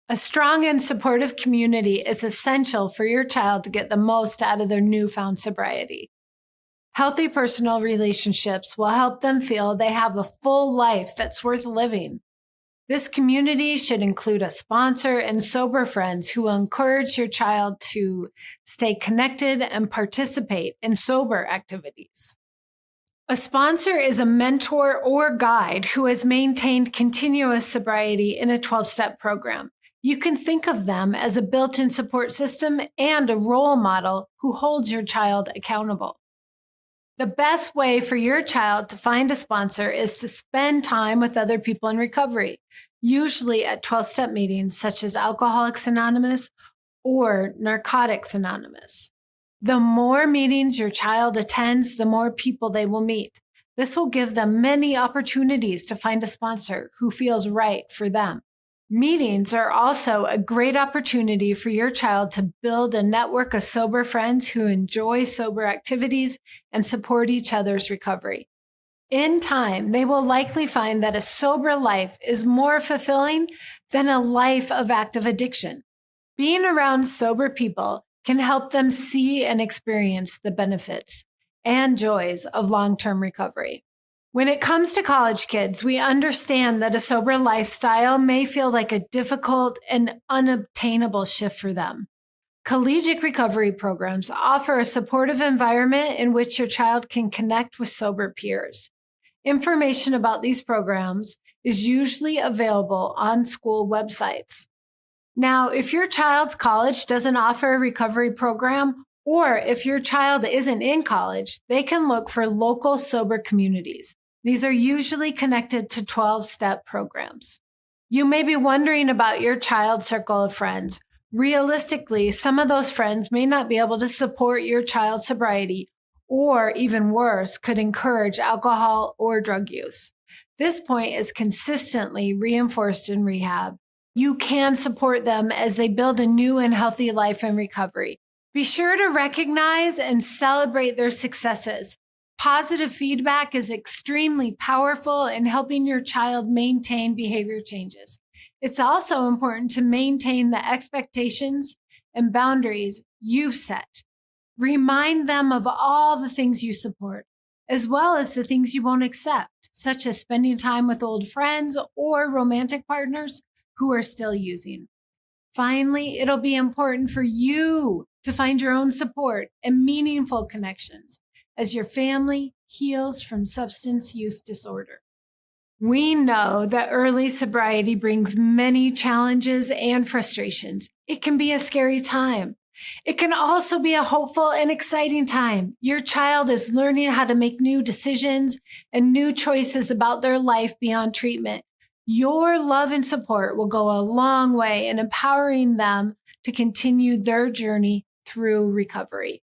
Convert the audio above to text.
A strong and supportive community is essential for your child to get the most out of their newfound sobriety. Healthy personal relationships will help them feel they have a full life that's worth living. This community should include a sponsor and sober friends who will encourage your child to stay connected and participate in sober activities. A sponsor is a mentor or guide who has maintained continuous sobriety in a 12-step program. You can think of them as a built-in support system and a role model who holds your child accountable. The best way for your child to find a sponsor is to spend time with other people in recovery, usually at 12-step meetings such as Alcoholics Anonymous or Narcotics Anonymous. The more meetings your child attends, the more people they will meet. This will give them many opportunities to find a sponsor who feels right for them. Meetings are also a great opportunity for your child to build a network of sober friends who enjoy sober activities and support each other's recovery. In time, they will likely find that a sober life is more fulfilling than a life of active addiction. Being around sober people can help them see and experience the benefits and joys of long-term recovery. When it comes to college kids, we understand that a sober lifestyle may feel like a difficult and unobtainable shift for them. Collegiate recovery programs offer a supportive environment in which your child can connect with sober peers. Information about these programs is usually available on school websites. Now, if your child's college doesn't offer a recovery program, or if your child isn't in college, they can look for local sober communities. These are usually connected to 12-step programs. You may be wondering about your child's circle of friends. Realistically, some of those friends may not be able to support your child's sobriety, or even worse, could encourage alcohol or drug use. This point is consistently reinforced in rehab. You can support them as they build a new and healthy life in recovery. Be sure to recognize and celebrate their successes. Positive feedback is extremely powerful in helping your child maintain behavior changes. It's also important to maintain the expectations and boundaries you've set. Remind them of all the things you support, as well as the things you won't accept, such as spending time with old friends or romantic partners who are still using. Finally, it'll be important for you to find your own support and meaningful connections as your family heals from substance use disorder. We know that early sobriety brings many challenges and frustrations. It can be a scary time. It can also be a hopeful and exciting time. Your child is learning how to make new decisions and new choices about their life beyond treatment. Your love and support will go a long way in empowering them to continue their journey through recovery.